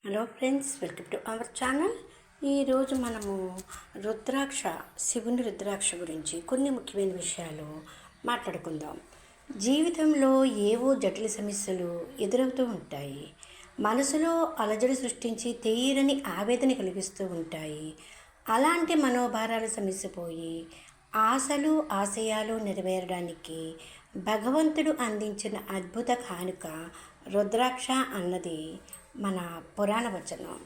Hello friends, welcome to our channel. ఈరోజు మనము శివుని రుద్రాక్ష గురించి కొన్ని ముఖ్యమైన విషయాలు మాట్లాడుకుందాం. జీవితంలో ఏవో జటిల సమస్యలు ఎదురవుతూ ఉంటాయి. మనసులో అలజడి సృష్టించి తీరని ఆవేదన కలిగిస్తూ ఉంటాయి. అలాంటి మనోభారాలు సమస్యపోయి ఆశలు ఆశయాలు నెరవేరడానికి భగవంతుడు అందించిన అద్భుత కానుక రుద్రాక్ష అన్నది మన పురాణ వచనం.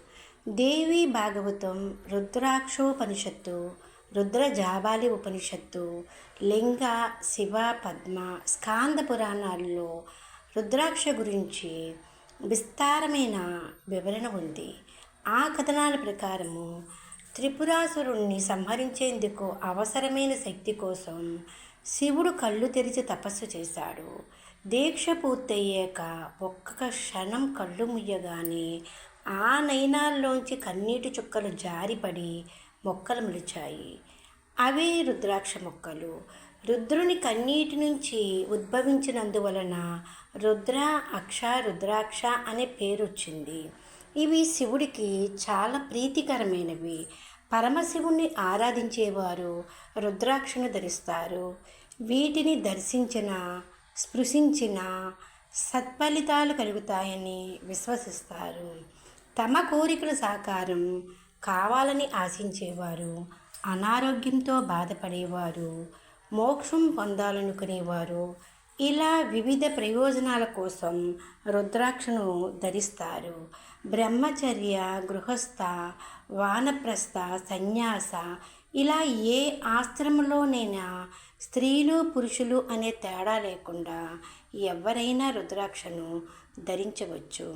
దేవి భాగవతం, రుద్రాక్షోపనిషత్తు, రుద్రజాబాలి ఉపనిషత్తు, లింగ, శివ, పద్మ, స్కాంద పురాణాల్లో రుద్రాక్ష గురించి విస్తారమైన వివరణ ఉంది. ఆ కథనాల ప్రకారము త్రిపురాసురుణ్ణి సంహరించేందుకు అవసరమైన శక్తి కోసం శివుడు కళ్ళు తెరిచి తపస్సు చేశాడు. దీక్ష పూర్తయ్యాక ఒక్క క్షణం కళ్ళు ముయ్యగానే ఆ నయనాల్లోంచి కన్నీటి చుక్కలు జారిపడి మొక్కలు మొలిచాయి. అవే రుద్రాక్ష మొక్కలు. రుద్రుని కన్నీటి నుంచి ఉద్భవించినందువలన రుద్రాక్ష అనే పేరు వచ్చింది. ఇవి శివుడికి చాలా ప్రీతికరమైనవి. పరమశివుణ్ణి ఆరాధించేవారు రుద్రాక్షను ధరిస్తారు. వీటిని దర్శించిన స్పృశించిన సత్ఫలితాలు కలుగుతాయని విశ్వసిస్తారు. తమ కోరికల సాకారం కావాలని ఆశించేవారు, అనారోగ్యంతో బాధపడేవారు, మోక్షం పొందాలనుకునేవారు, ఇలా వివిధ ప్రయోజనాల కోసం రుద్రాక్షను ధరిస్తారు. బ్రహ్మచర్య, గృహస్థ, వానప్రస్థ, సన్యాస ఇలా ఏ ఆశ్రమంలోనైనా స్త్రీలు పురుషులు అనే తేడా లేకుండా ఎవరైనా రుద్రాక్షను ధరించవచ్చు.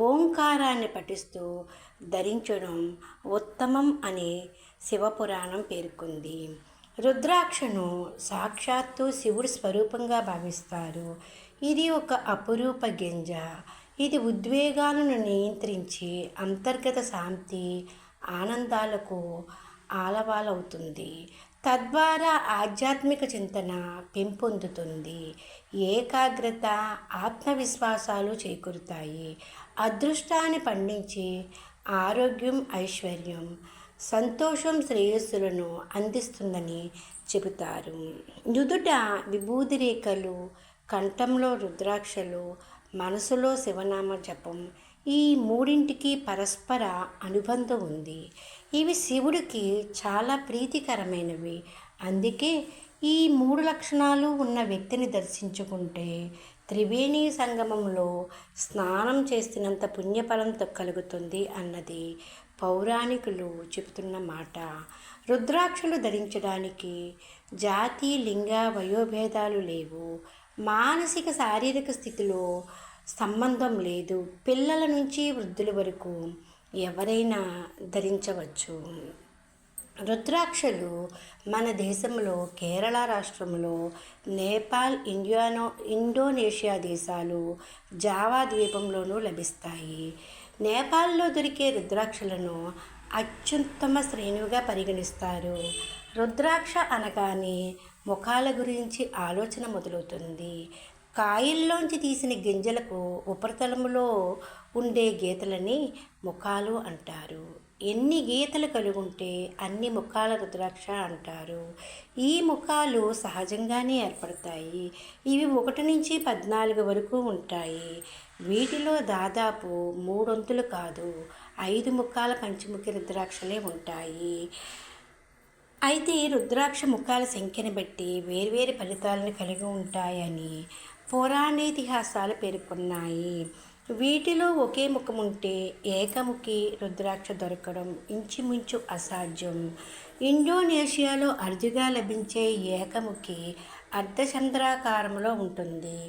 ఓంకారాన్ని పఠిస్తూ ధరించడం ఉత్తమం అని శివపురాణం పేర్కొంది. రుద్రాక్షను సాక్షాత్తు శివుడి స్వరూపంగా భావిస్తారు. ఇది ఒక అపురూప గింజ. ఇది ఉద్వేగాలను నియంత్రించి అంతర్గత శాంతి, ఆనందాలకు ఆలవాలవుతుంది. తద్వారా ఆధ్యాత్మిక చింతన పెంపొందుతుంది. ఏకాగ్రత, ఆత్మవిశ్వాసాలు చేకూరుతాయి. అదృష్టాన్ని పండించి ఆరోగ్యం, ఐశ్వర్యం, సంతోషం, శ్రేయస్సులను అందిస్తుందని చెబుతారు. నుదుట విభూది రేఖలు, కంఠంలో రుద్రాక్షలు, మనసులో శివనామ జపం, ఈ మూడింటికి పరస్పర అనుబంధం ఉంది. ఇవి శివుడికి చాలా ప్రీతికరమైనవి. అందుకే ఈ మూడు లక్షణాలు ఉన్న వ్యక్తిని దర్శించుకుంటే త్రివేణి సంగమంలో స్నానం చేసినంత పుణ్యఫలం కలుగుతుంది అన్నది పౌరాణికులు చెబుతున్న మాట. రుద్రాక్షలు ధరించడానికి జాతి, లింగ, వయోభేదాలు లేవు. మానసిక, శారీరక స్థితిలో సంబంధం లేదు. పిల్లల నుంచి వృద్ధుల వరకు ఎవరైనా ధరించవచ్చు. రుద్రాక్షలు మన దేశంలో కేరళ రాష్ట్రంలో, నేపాల్, ఇండోనేషియా దేశాలు, జావా ద్వీపంలోనూ లభిస్తాయి. నేపాల్లో దొరికే రుద్రాక్షలను అత్యుత్తమ శ్రేణిగా పరిగణిస్తారు. రుద్రాక్ష అనగానే ముఖాల గురించి ఆలోచన మొదలవుతుంది. కాయల్లోంచి తీసిన గింజలకు ఉపరితలంలో ఉండే గీతలని ముఖాలు అంటారు. ఎన్ని గీతలు కలుగుంటే అన్ని ముఖాల రుద్రాక్ష అంటారు. ఈ ముఖాలు సహజంగానే ఏర్పడతాయి. ఇవి 1 నుంచి 14 వరకు ఉంటాయి. వీటిలో దాదాపు 3 వంతులు కాదు 5 ముఖాల పంచముఖి రుద్రాక్షలే ఉంటాయి. అయితే రుద్రాక్ష ముఖాల సంఖ్యను బట్టి వేర్వేరు ఫలితాలను కలిగి ఉంటాయని పురాణేతిహాసాలు పేర్కొన్నాయి. వీటిలో ఒకే ముఖం ఉంటే ఏకముఖి రుద్రాక్ష దొరకడం ఇంచుమించు అసాధ్యం. ఇండోనేషియాలో అరుదుగా లభించే ఏకముఖి అర్ధచంద్రాకారంలో ఉంటుంది.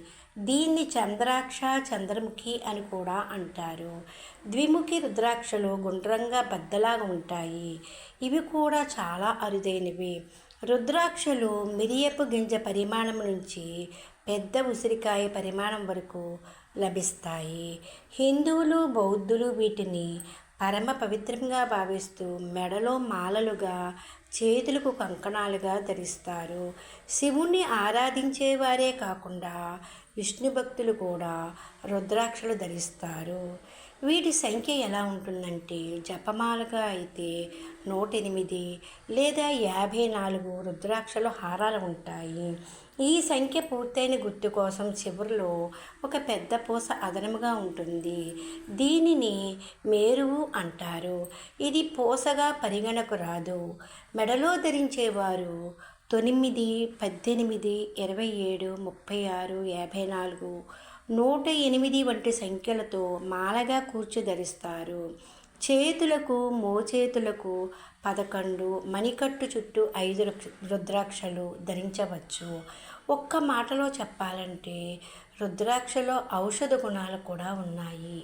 దీన్ని చంద్రాక్ష, చంద్రముఖి అని కూడా అంటారు. ద్విముఖి రుద్రాక్షలు గుండ్రంగా బద్దలాగా ఉంటాయి. ఇవి కూడా చాలా అరుదైనవి. రుద్రాక్షలు మిరియపు గింజ పరిమాణం నుంచి పెద్ద ఉసిరికాయ పరిమాణం వరకు లభిస్తాయి. హిందువులు, బౌద్ధులు వీటిని పరమ పవిత్రంగా భావిస్తూ మెడలో మాలలుగా, చేతులకు కంకణాలుగా ధరిస్తారు. శివుణ్ణి ఆరాధించేవారే కాకుండా విష్ణు భక్తులు కూడా రుద్రాక్షలు ధరిస్తారు. వీటి సంఖ్య ఎలా ఉంటుందంటే జపమాలగా అయితే 108 లేదా 54 రుద్రాక్షలు హారాలు ఉంటాయి. ఈ సంఖ్య పూర్తయిన గుర్తు కోసం చివరిలో ఒక పెద్ద పూస అదనముగా ఉంటుంది. దీనిని మేరువు అంటారు. ఇది పూసగా పరిగణకు రాదు. మెడలో ధరించేవారు 9, 18, 27, 36, 54, 108 వంటి సంఖ్యలతో మాలగా కూర్చి ధరిస్తారు. చేతులకు మోచేతులకు 11 మణికట్టు చుట్టూ 5 రుద్రాక్షలు ధరించవచ్చు. ఒక్క మాటలో చెప్పాలంటే రుద్రాక్షలో ఔషధ గుణాలు కూడా ఉన్నాయి.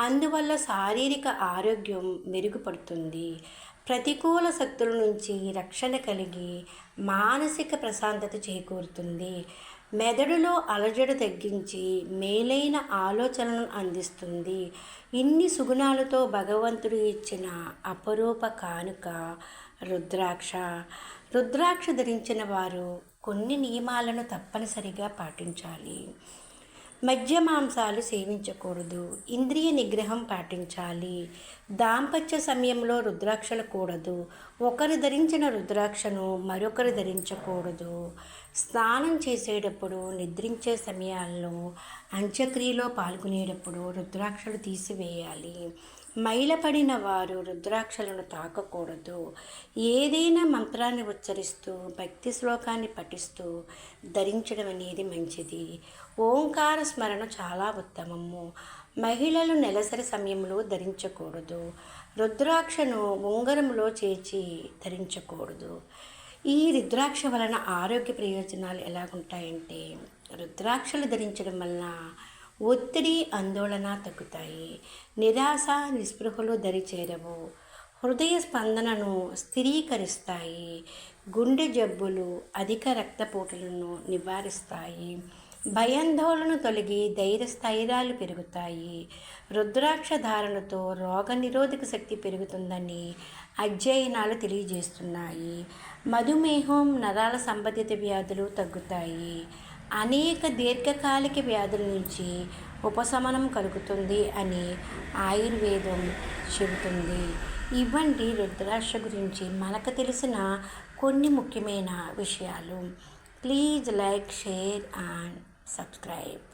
అందువల్ల శారీరక ఆరోగ్యం మెరుగుపడుతుంది, ప్రతికూల శక్తుల నుంచి రక్షణ కలిగి మానసిక ప్రశాంతత చేకూరుతుంది, మెదడులో అలజడి తగ్గించి మేలైన ఆలోచనలను అందిస్తుంది. ఇన్ని సుగుణాలతో భగవంతుడు ఇచ్చిన అపరూప కానుక రుద్రాక్ష. రుద్రాక్ష ధరించిన వారు కొన్ని నియమాలను తప్పనిసరిగా పాటించాలి. మద్య మాంసాలు సేవించకూడదు. ఇంద్రియ నిగ్రహం పాటించాలి. దాంపత్య సమయంలో రుద్రాక్షలు కూడదు. ఒకరు ధరించిన రుద్రాక్షను మరొకరు ధరించకూడదు. స్నానం చేసేటప్పుడు, నిద్రించే సమయాల్లో, అంత్యక్రియలో పాల్గొనేటప్పుడు రుద్రాక్షలు తీసివేయాలి. మైలపడిన వారు రుద్రాక్షలను తాకకూడదు. ఏదైనా మంత్రాన్ని ఉచ్చరిస్తూ భక్తి శ్లోకాన్ని పఠిస్తూ ధరించడం అనేది మంచిది. ఓంకార స్మరణ చాలా ఉత్తమము. మహిళలు నెలసరి సమయంలో ధరించకూడదు. రుద్రాక్షను ఉంగరంలో చేర్చి ధరించకూడదు. ఈ రుద్రాక్ష వలన ఆరోగ్య ప్రయోజనాలు ఎలాగుంటాయంటే రుద్రాక్షలు ధరించడం వలన ఒత్తిడి, ఆందోళన తగ్గుతాయి. నిరాశ, నిస్పృహలు దరిచేరవు. హృదయ స్పందనను స్థిరీకరిస్తాయి. గుండె జబ్బులు, అధిక రక్తపోటులను నివారిస్తాయి. భయాందోళన తొలగి ధైర్యస్థైర్యాలు పెరుగుతాయి. రుద్రాక్ష ధారణతో రోగ నిరోధక శక్తి పెరుగుతుందని అధ్యయనాలు తెలియజేస్తున్నాయి. మధుమేహం, నరాల సంబంధిత వ్యాధులు తగ్గుతాయి. అనేక దీర్ఘకాలిక వ్యాధుల నుంచి ఉపశమనం కలుగుతుంది అని ఆయుర్వేదం చెబుతుంది. ఇవ్వండి రుద్రాక్ష గురించి మనకు తెలిసిన కొన్ని ముఖ్యమైన విషయాలు. Please like, share and subscribe.